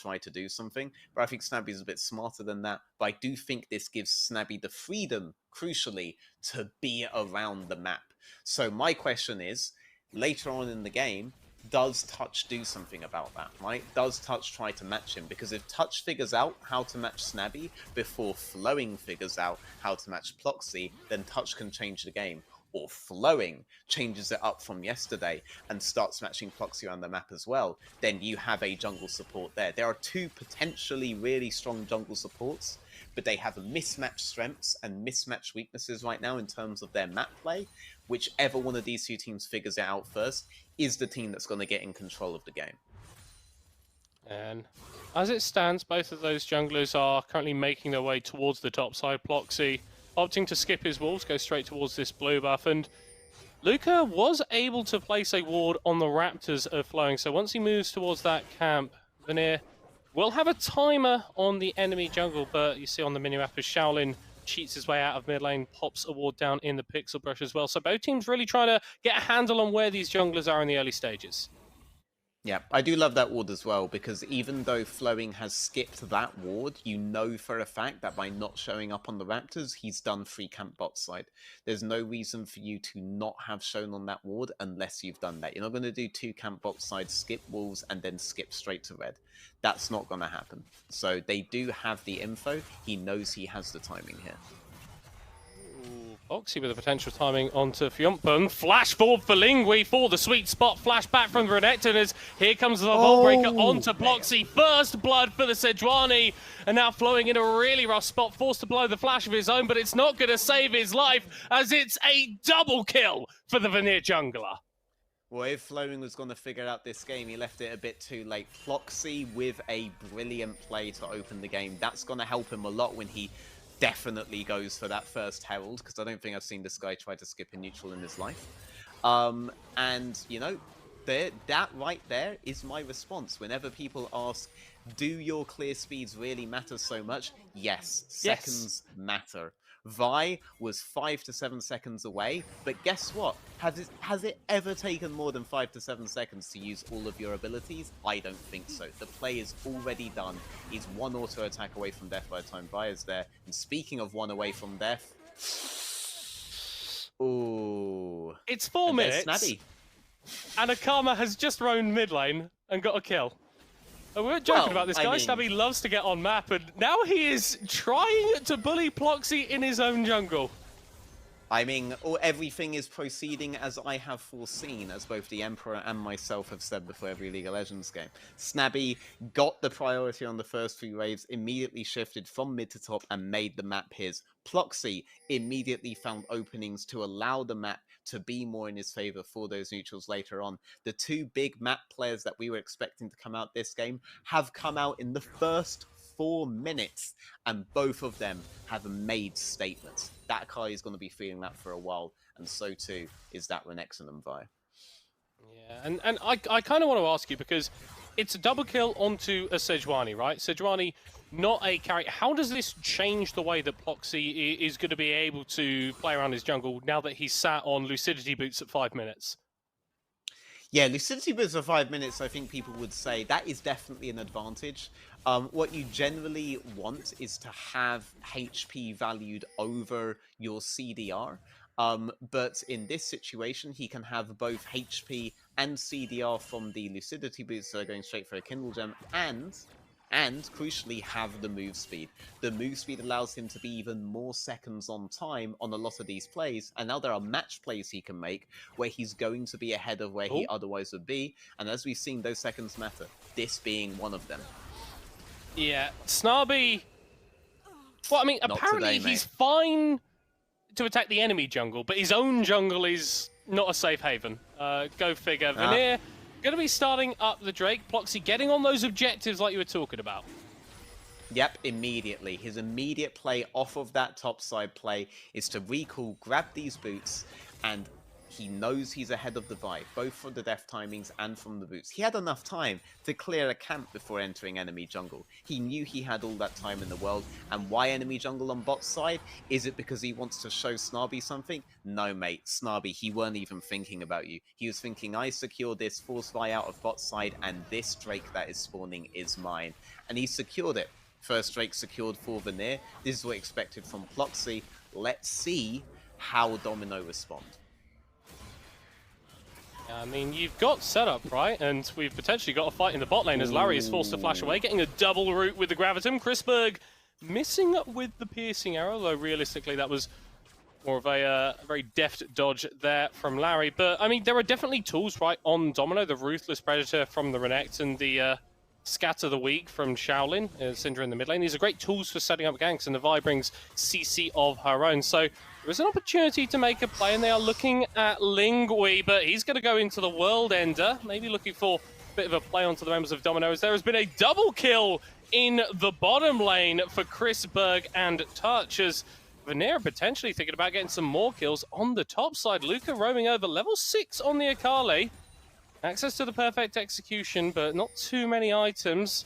try to do something, but I think Snabby's a bit smarter than that. But I do think this gives Snabby the freedom, crucially, to be around the map. So my question is, later on in the game, does Touch do something about that, right? Does Touch try to match him? Because if Touch figures out how to match Snabby before Flowing figures out how to match Ploxy, then Touch can change the game. Or Flowing changes it up from yesterday and starts matching Ploxy around the map as well, then you have a jungle support there. There are two potentially really strong jungle supports, but they have mismatched strengths and mismatched weaknesses right now in terms of their map play. Whichever one of these two teams figures it out first is the team that's going to get in control of the game. And as it stands, both of those junglers are currently making their way towards the top side. Ploxy opting to skip his walls, go straight towards this blue buff, and Luca was able to place a ward on the Raptors of Flowing, so once he moves towards that camp, Vanir will have a timer on the enemy jungle, but you see on the minimap as Shaolin cheats his way out of mid lane, pops a ward down in the pixel brush as well. So both teams really trying to get a handle on where these junglers are in the early stages. Yeah, I do love that ward as well, because even though Flowing has skipped that ward, you know for a fact that by not showing up on the Raptors, he's done free camp bot side. There's no reason for you to not have shown on that ward unless you've done that. You're not going to do 2 camp bot side, skip walls, and then skip straight to red. That's not going to happen. So they do have the info. He knows he has the timing here. Ploxy with a potential timing onto Fjompun. Flash forward for Lingui for the sweet spot. Flash back from the Renekton as here comes the Vault Breaker onto Ploxy. First blood for the Sejuani. And now Flowing in a really rough spot. Forced to blow the flash of his own, but it's not going to save his life as it's a double kill for the Vanir jungler. Well, if Flowing was going to figure out this game, he left it a bit too late. Ploxy with a brilliant play to open the game. That's going to help him a lot when he definitely goes for that first Herald, because I don't think I've seen this guy try to skip a neutral in his life. And, you know, that right there is my response. Whenever people ask, do your clear speeds really matter so much? Yes, seconds matter. Vi was 5 to 7 seconds away, but guess what? Has it ever taken more than 5 to 7 seconds to use all of your abilities? I don't think so. The play is already done. He's 1 auto attack away from death by the time Vi is there. And speaking of 1 away from death, ooh, it's 4 minutes, Snabby. And Akama has just roamed mid lane and got a kill. We weren't joking about this guy. Snabby loves to get on map, and now he is trying to bully Ploxy in his own jungle. I mean, everything is proceeding as I have foreseen, as both the Emperor and myself have said before every League of Legends game. Snabby got the priority on the first 3 waves, immediately shifted from mid to top and made the map his. Ploxy immediately found openings to allow the map to be more in his favor for those neutrals later on. The 2 big map players that we were expecting to come out this game have come out in the first 4 minutes, and both of them have made statements. That Kai is going to be feeling that for a while, and so too is that Renekton and Vi. Yeah, and I kind of want to ask you, because it's a double kill onto a Sejuani, right? Sejuani, not a carry. How does this change the way that Ploxy is going to be able to play around his jungle now that he's sat on Lucidity Boots at 5 minutes? Yeah, Lucidity Boots for 5 minutes, I think people would say that is definitely an advantage. What you generally want is to have HP valued over your CDR. But in this situation, he can have both HP and CDR from the Lucidity Boots that are going straight for a Kindle Gem, and crucially have the move speed. The move speed allows him to be even more seconds on time on a lot of these plays, and now there are match plays he can make where he's going to be ahead of where he otherwise would be, and as we've seen, those seconds matter, this being one of them. Yeah, Snarby, well, I mean, Not apparently today, he's fine to attack the enemy jungle, but his own jungle is not a safe haven. Go figure. Vanir going to be starting up the Drake. Ploxy getting on those objectives like you were talking about. Yep, immediately. His immediate play off of that top side play is to recall, grab these boots, and He knows he's ahead of the buy, both from the death timings and from the boots. He had enough time to clear a camp before entering enemy jungle. He knew he had all that time in the world. And why enemy jungle on bot side? Is it because he wants to show Snarby something? No, mate. Snarby, he weren't even thinking about you. He was thinking, I secure this force buy out of bot side, and this Drake that is spawning is mine. And he secured it. First Drake secured for Vanir. This is what expected from Ploxy. Let's see how Domino respond. I mean, you've got setup, right? And we've potentially got a fight in the bot lane as Larry is forced to flash away, getting a double root with the Gravitum. Chrisberg missing with the piercing arrow, though realistically that was more of a very deft dodge there from Larry. But, I mean, there are definitely tools, right, on Domino. The Ruthless Predator from the Renekton and the Scatter the Weak from Shaolin, Syndra in the mid lane. These are great tools for setting up ganks, and the Vi brings CC of her own. So there is an opportunity to make a play, and they are looking at Lingui, but he's going to go into the World Ender, maybe looking for a bit of a play onto the members of Domino, as there has been a double kill in the bottom lane for Chrisberg and Touch, as Vanir potentially thinking about getting some more kills on the top side. Luca roaming over level 6 on the Akali. Access to the perfect execution, but not too many items.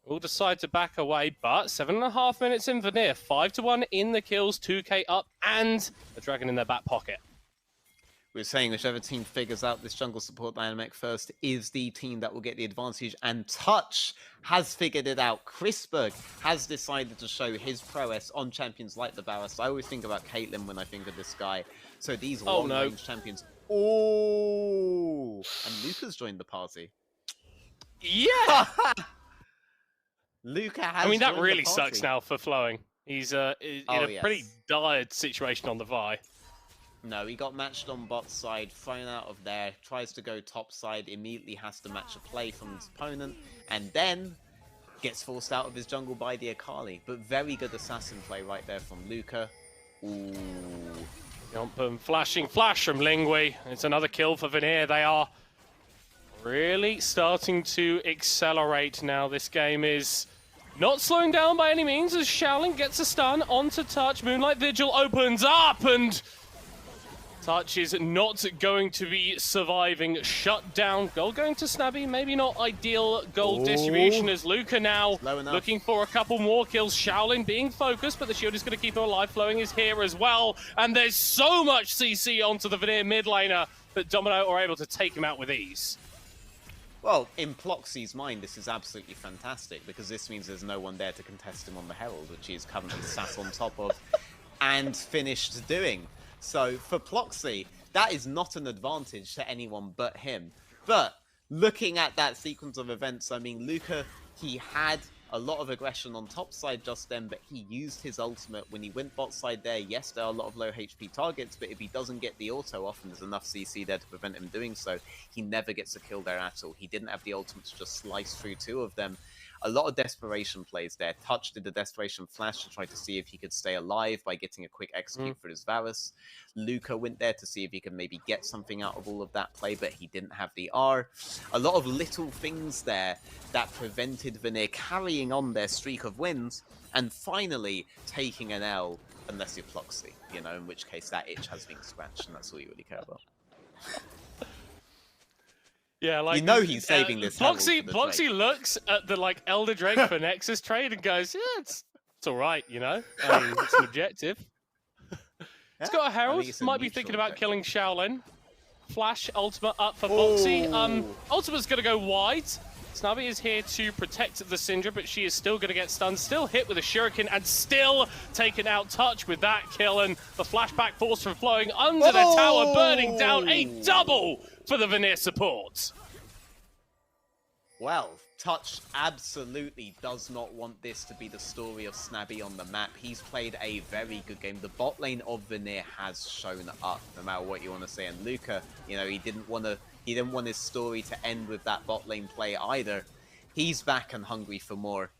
Will decide to back away, but 7.5 minutes in Vanir. 5-1 in the kills, 2k up, and a dragon in their back pocket. We were saying whichever team figures out this jungle support dynamic first is the team that will get the advantage, and Touch has figured it out. Chrisberg has decided to show his prowess on champions like the Varus. I always think about Caitlyn when I think of this guy. So these long-range champions... Oh! And Luca's joined the party. Yeah! Luca has I mean, that joined really the party. sucks now for Flowing. He's in a pretty dire situation on the Vi. No, he got matched on bot side, thrown out of there, tries to go top side, immediately has to match a play from his opponent, and then gets forced out of his jungle by the Akali. But very good assassin play right there from Luca. Ooh. Jump and flashing flash from Lingui. It's another kill for Vanir. They are really starting to accelerate now. This game is not slowing down by any means as Shaolin gets a stun onto Touch. Moonlight Vigil opens up, and Touch is not going to be surviving. Shut down. Gold going to Snabby. Maybe not ideal gold distribution as Luca now looking for a couple more kills. Shaolin being focused, but the shield is going to keep her alive. Flowing is here as well. And there's so much CC onto the Vanir mid laner that Domino are able to take him out with ease. Well, in Ploxy's mind, this is absolutely fantastic, because this means there's no one there to contest him on the Herald, which he is currently sat on top of and finished doing. So for Ploxy, that is not an advantage to anyone but him. But looking at that sequence of events, I mean, Luca, he had a lot of aggression on top side just then, but he used his ultimate when he went bot side there. Yes, there are a lot of low HP targets, but if he doesn't get the auto off and there's enough CC there to prevent him doing so, he never gets a kill there at all. He didn't have the ultimate to just slice through two of them. A lot of desperation plays there. Touch did the desperation flash to try to see if he could stay alive by getting a quick execute for his Varus. Luca went there to see if he could maybe get something out of all of that play, but he didn't have the R. A lot of little things there that prevented Vanir carrying on their streak of wins and finally taking an L, unless you're Ploxy, you know, in which case that itch has been scratched and that's all you really care about. Yeah, like, you know he's saving this. Ploxy looks at the like Elder Drake for Nexus trade and goes, "Yeah, it's all right, you know. I mean, it's an objective." It's got a Herald. Might be thinking about killing Shaolin. Flash ultimate up for Boxy. Ultimate's gonna go wide. Snubby is here to protect the Syndra, but she is still gonna get stunned. Still hit with a Shuriken and still taken out. Touch with that kill, and the flashback force from Flowing under the tower, burning down. A double for the Vanir support. Well, Touch absolutely does not want this to be the story of Snabby on the map. He's played a very good game. The bot lane of Vanir has shown up, no matter what you want to say. And Luca, you know, he didn't want his story to end with that bot lane play either. He's back and hungry for more.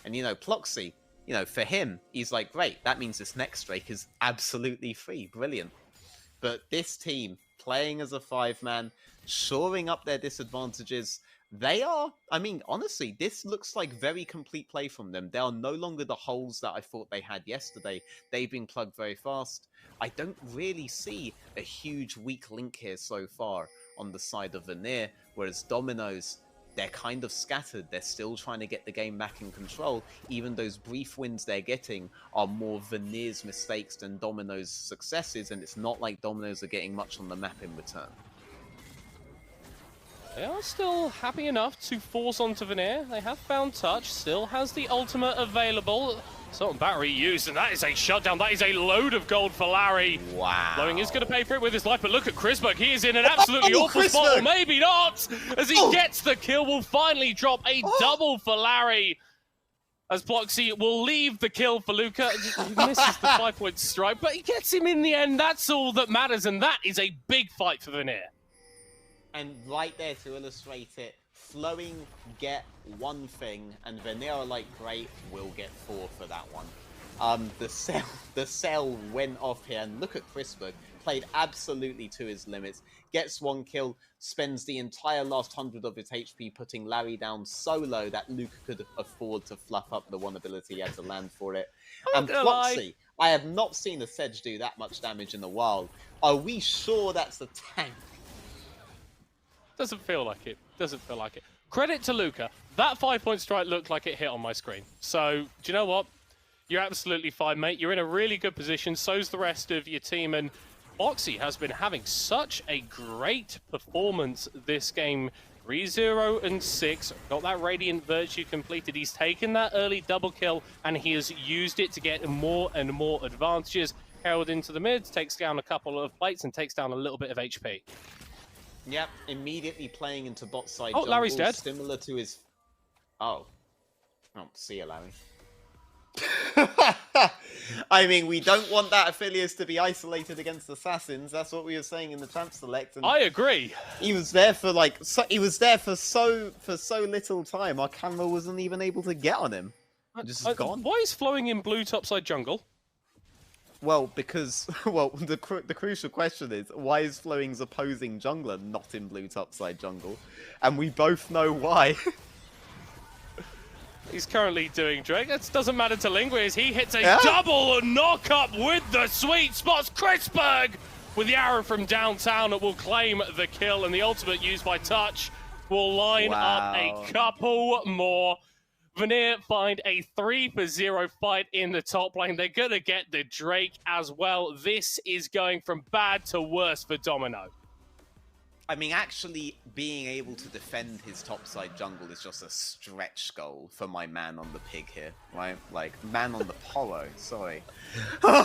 And, you know, Ploxy, you know, for him, he's like, great, that means this next Drake is absolutely free. Brilliant. But this team, playing as a 5-man, shoring up their disadvantages They are, I mean, honestly, this looks like very complete play from them. They are no longer the holes that I thought they had yesterday. They've been plugged very fast. I don't really see a huge weak link here so far on the side of Vanir, whereas Domino's, they're kind of scattered. They're still trying to get the game back in control. Even those brief wins they're getting are more Vanir's mistakes than Domino's successes, and it's not like Domino's are getting much on the map in return. They are still happy enough to force onto Vanir. They have found touch, still has the ultimate available. Salt and battery used, and that is a shutdown. That is a load of gold for Larry. Wow. Blowing is going to pay for it with his life, but look at Chrisberg. He is in an absolutely awful spot, or maybe not, as he gets the kill. Will finally drop a double for Larry, as Ploxy will leave the kill for Luca. He misses the 5-point strike, but he gets him in the end. That's all that matters, and that is a big fight for Vanir. And right there to illustrate it, Flowing get one thing, and Vanir are like, great, we'll get 4 for that one. The cell went off here, and look at Chrisberg, played absolutely to his limits, gets 1 kill, spends the entire last 100 of his HP putting Larry down so low that Luca could afford to fluff up the 1 ability he had to land for it. And Ploxy, I have not seen a Sedge do that much damage in the wild. Are we sure that's a tank? Doesn't feel like it. Doesn't feel like it. Credit to Luca. That 5-point strike looked like it hit on my screen. So, do you know what? You're absolutely fine, mate. You're in a really good position. So's the rest of your team. And Oxy has been having such a great performance this game. 3-0 and 6. Got that Radiant Virtue completed. He's taken that early double kill, and he has used it to get more and more advantages. Herald into the mid, takes down a couple of plates, and takes down a little bit of HP. Yep, immediately playing into bot side. Oh, jungle, Larry's dead. Similar to his... Oh, see you, Larry. I mean, we don't want that Aphelios to be isolated against assassins. That's what we were saying in the champ select. And I agree. he was there for like so little time. Our camera wasn't even able to get on him. Just gone. Why is Flowing in blue topside jungle? Well, because the crucial question is, why is Flowing's opposing jungler not in blue topside jungle? And we both know why. He's currently doing Drake. It doesn't matter to Lingua as he hits a double knock up with the sweet spots. Chrisberg with the arrow from downtown that will claim the kill, and the ultimate used by Touch will line up a couple more. Vanir find a 3-0 fight in the top lane. They're going to get the Drake as well. This is going from bad to worse for Domino. I mean, actually being able to defend his topside jungle is just a stretch goal for my man on the pig here, right? Like, man on the polo, sorry. But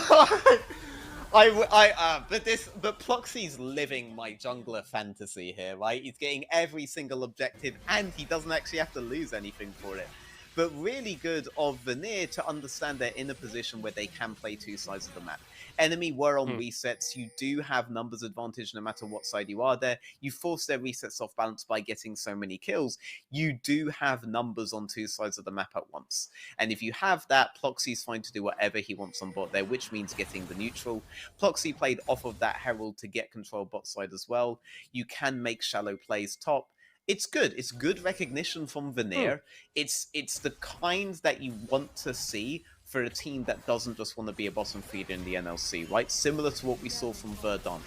Ploxy's living my jungler fantasy here, right? He's getting every single objective, and he doesn't actually have to lose anything for it. But really good of Vanir to understand they're in a position where they can play 2 sides of the map. Enemy were on resets. You do have numbers advantage no matter what side you are there. You force their resets off balance by getting so many kills. You do have numbers on 2 sides of the map at once. And if you have that, Ploxy's fine to do whatever he wants on bot there, which means getting the neutral. Ploxy played off of that Herald to get control bot side as well. You can make shallow plays top. It's good. It's good recognition from Vanir. It's the kind that you want to see for a team that doesn't just want to be a bottom feeder in the NLC, right? Similar to what we saw from Verdun.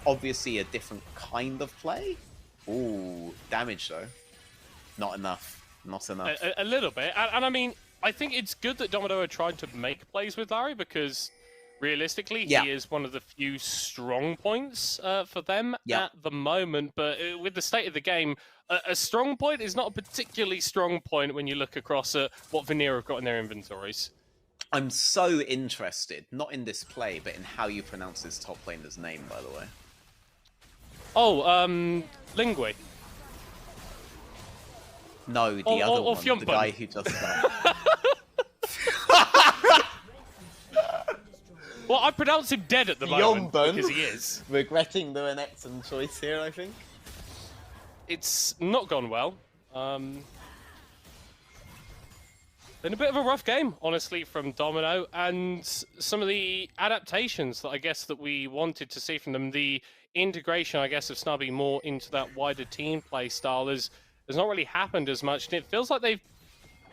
Obviously a different kind of play. Ooh, damage though. Not enough. Not enough. A little bit. And I mean, I think it's good that Domino are trying to make plays with Larry, because realistically, he is one of the few strong points for them at the moment. But with the state of the game, a strong point is not a particularly strong point when you look across at what Vanir have got in their inventories. I'm so interested, not in this play, but in how you pronounce this top laner's name, by the way. Oh, Lingui. No, the other one, Fjumpen. the guy who just died. Well, I pronounce him dead at the moment, because he is. Regretting the Renekton choice here, I think. It's not gone well. Been a bit of a rough game, honestly, from Domino, and some of the adaptations that I guess that we wanted to see from them, the integration, I guess, of Snubby more into that wider team play style has has not really happened as much, and it feels like they've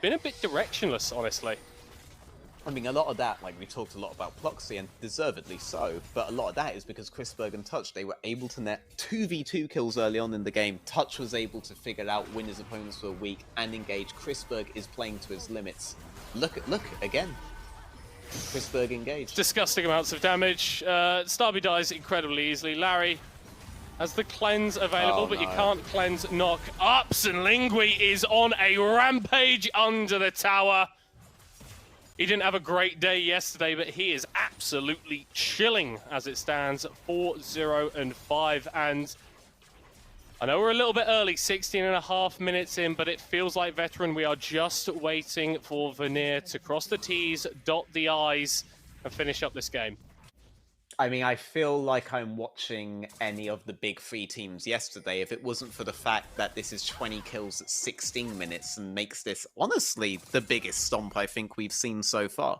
been a bit directionless, honestly. I mean, a lot of that, like we talked a lot about Ploxy, and deservedly so, but a lot of that is because Chrisberg and Touch, they were able to net 2v2 kills early on in the game. Touch was able to figure out when his opponents were weak and engage. Chrisberg is playing to his limits. Look, again. Chrisberg engaged. Disgusting amounts of damage. Starby dies incredibly easily. Larry has the cleanse available, but you can't cleanse knock-ups, and Lingui is on a rampage under the tower. He didn't have a great day yesterday, but he is absolutely chilling as it stands 4-0-5. And I know we're a little bit early, 16.5 minutes in, but it feels like veteran. We are just waiting for Vanir to cross the T's, dot the I's, and finish up this game. I mean, I feel like I'm watching any of the big three teams yesterday if it wasn't for the fact that this is 20 kills at 16 minutes and makes this, honestly, the biggest stomp I think we've seen so far.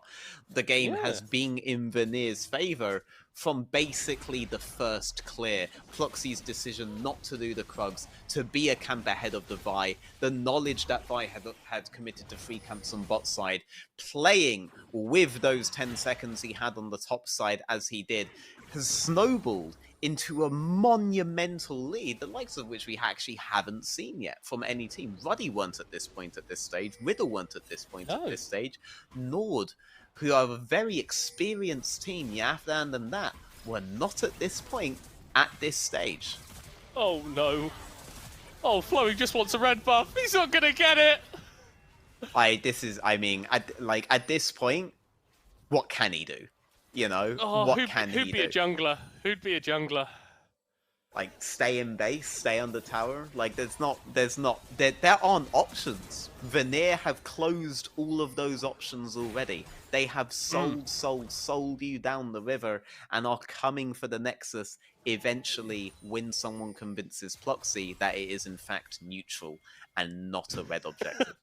The game has been in Vanir's favor from basically the first clear. Ploxy's decision not to do the Krugs, to be a camp ahead of the Vi, the knowledge that Vi had committed to 3 camps on bot side, playing with those 10 seconds he had on the top side as he did, has snowballed into a monumental lead, the likes of which we actually haven't seen yet from any team. Ruddy weren't at this point at this stage, Riddle weren't at this point at this stage, Nord, who are a very experienced team, you have to hand them that, were not at this point at this stage. Oh no. Oh, Flowey just wants a red buff. He's not gonna get it. At this point, what can he do? You know, what can he do? Who'd be a jungler? Who'd be a jungler? Like, stay in base, stay on the tower. Like, there aren't options. Vanir have closed all of those options already. They have sold you down the river and are coming for the Nexus eventually when someone convinces Ploxy that it is in fact neutral and not a red objective.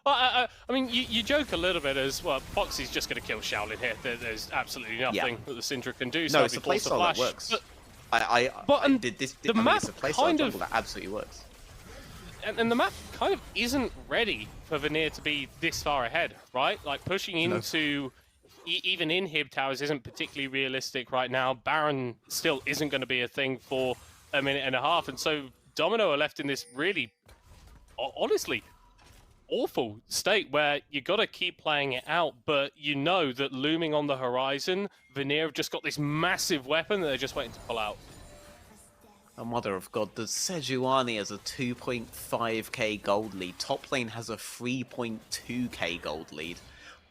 Well, I mean, you joke a little bit as, well, Ploxy's just going to kill Shaolin here. There's absolutely nothing that the Syndra can do. No, it's a playstyle that works. The map kind of that absolutely works. And the map kind of isn't ready for Vanir to be this far ahead, right? Like, pushing into even in Hib Towers isn't particularly realistic right now. Baron still isn't going to be a thing for a minute and a half. And so Domino are left in this really, honestly, awful state where you got to keep playing it out, but you know that looming on the horizon, Vanir have just got this massive weapon that they're just waiting to pull out. Oh, mother of God, the Sejuani has a 2.5k gold lead. Top lane has a 3.2k gold lead.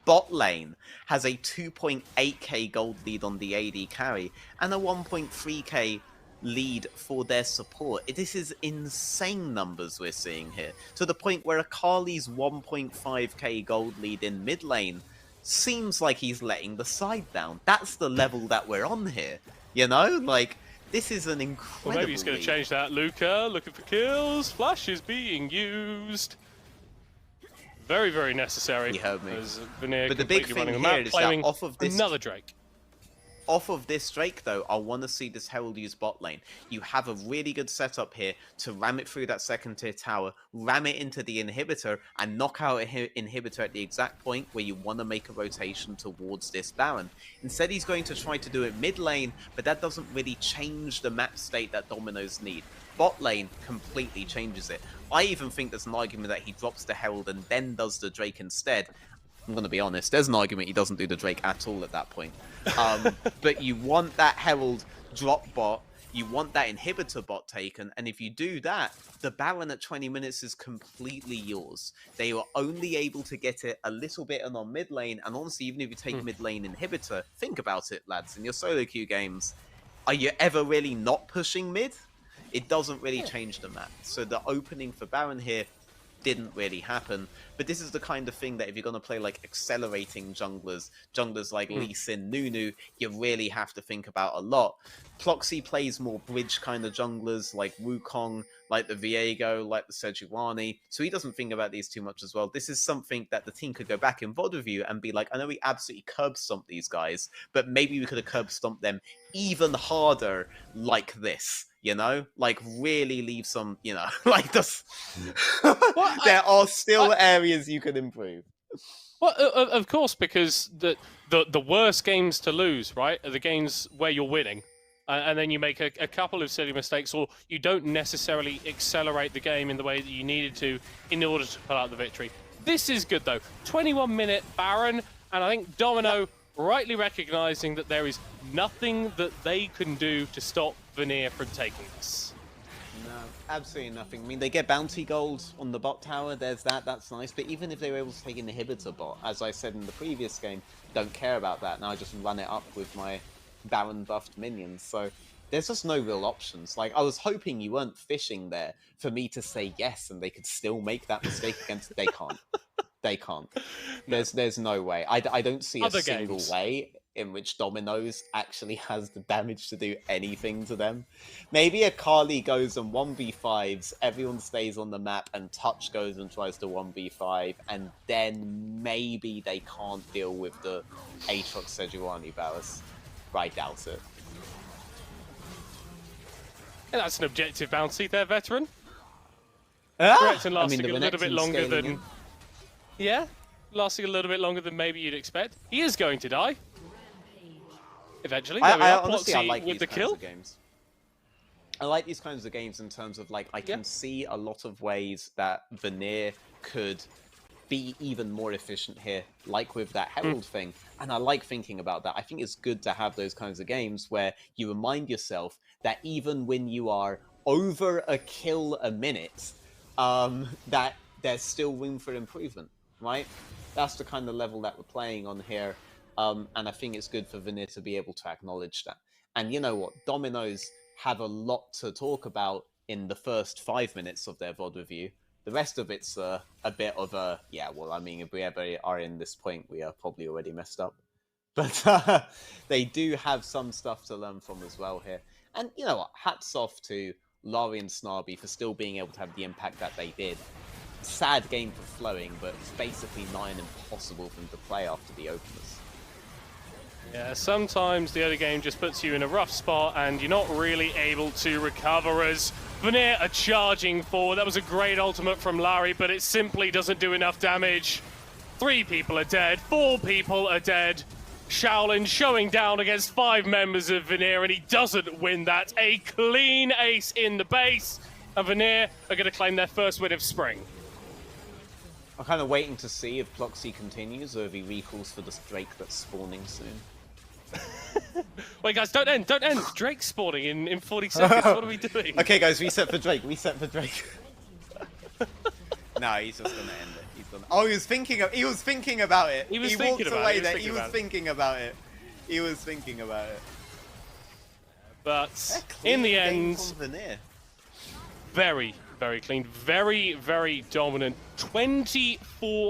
Bot lane has a 2.8k gold lead on the AD carry and a 1.3k lead for their support. This is insane numbers we're seeing here, to the point where Akali's 1.5k gold lead in mid lane seems like he's letting the side down. That's the level that we're on here, you know? Like, this is an incredible Well, maybe he's going to change that. Luca looking for kills. Flash is being used. Very, very necessary. He heard me. But the big thing here is that off of this another Drake. Off of this Drake, though, I want to see this Herald use bot lane. You have a really good setup here to ram it through that second tier tower, ram it into the inhibitor, and knock out an inhibitor at the exact point where you want to make a rotation towards this Baron. Instead, he's going to try to do it mid lane, but that doesn't really change the map state that Dominos need. Bot lane completely changes it. I even think there's an argument that he drops the Herald and then does the Drake instead. I'm going to be honest, there's an argument he doesn't do the Drake at all at that point. But you want that Herald drop bot, you want that inhibitor bot taken, and if you do that, the Baron at 20 minutes is completely yours. They were only able to get it a little bit on mid lane, and honestly, even if you take mid lane inhibitor, think about it, lads, in your solo queue games, are you ever really not pushing mid? It doesn't really change the map. So the opening for Baron here didn't really happen, but this is the kind of thing that if you're going to play like accelerating junglers like Lee Sin, Nunu, you really have to think about a lot. Ploxy plays more bridge kind of junglers like Wukong, like the Viego, like the Sejuani, so he doesn't think about these too much as well. This is something that the team could go back in VOD review and be like, I know we absolutely curb stomped these guys, but maybe we could have curb stomped them even harder like this. You know, like really leave some, you know, like this. There are still areas you could improve. Well, of course, because the worst games to lose, right, are the games where you're winning, and then you make a couple of silly mistakes, or you don't necessarily accelerate the game in the way that you needed to in order to pull out the victory. This is good, though. 21-minute Baron, and I think Domino rightly recognizing that there is nothing that they can do to stop Vanir from taking this. No, absolutely nothing. I mean, they get bounty gold on the bot tower, there's that, that's nice, but even if they were able to take inhibitor bot, as I said in the previous game, don't care about that. Now I just run it up with my Baron buffed minions, so there's just no real options. Like, I was hoping you weren't fishing there for me to say yes and they could still make that mistake against... They can't. They can't. There's no way. I don't see a single way in which Domino's actually has the damage to do anything to them. Maybe a Kali goes and 1v5s, everyone stays on the map, and Touch goes and tries to 1v5, and then maybe they can't deal with the Aatrox Sejuani Ballas. But I doubt it. And that's an objective bounty there, veteran. Ah! And lasting a little bit longer than... Yeah, lasting a little bit longer than maybe you'd expect. He is going to die. Eventually, honestly, I like with these the kill. Kinds of games. I like these kinds of games in terms of, like, I can see a lot of ways that Vanir could be even more efficient here, like with that Herald thing. And I like thinking about that. I think it's good to have those kinds of games where you remind yourself that even when you are over a kill a minute, that there's still room for improvement, right? That's the kind of level that we're playing on here. And I think it's good for Vanir to be able to acknowledge that. And you know what? Domino's have a lot to talk about in the first 5 minutes of their VOD review. The rest of it's a bit of a... Yeah, well, I mean, if we ever are in this point, we are probably already messed up. But they do have some stuff to learn from as well here. And you know what? Hats off to Laurie and Snarby for still being able to have the impact that they did. Sad game for Flowing, but it's basically nigh impossible for them to play after the openers. Yeah, sometimes the early game just puts you in a rough spot and you're not really able to recover as Vanir are charging forward. That was a great ultimate from Larry, but it simply doesn't do enough damage. 3 people are dead, 4 people are dead. Shaolin showing down against 5 members of Vanir, and he doesn't win that. A clean ace in the base, and Vanir are going to claim their first win of spring. I'm kind of waiting to see if Ploxy continues or if he recalls for this Drake that's spawning soon. Wait, guys, don't end. Drake's spawning in 40 seconds. What are we doing? Okay, guys, reset for Drake. No, he's just gonna end it. He's gonna... Oh, he was thinking about it. He walked away. But in the end, very, very clean, very, very dominant. 24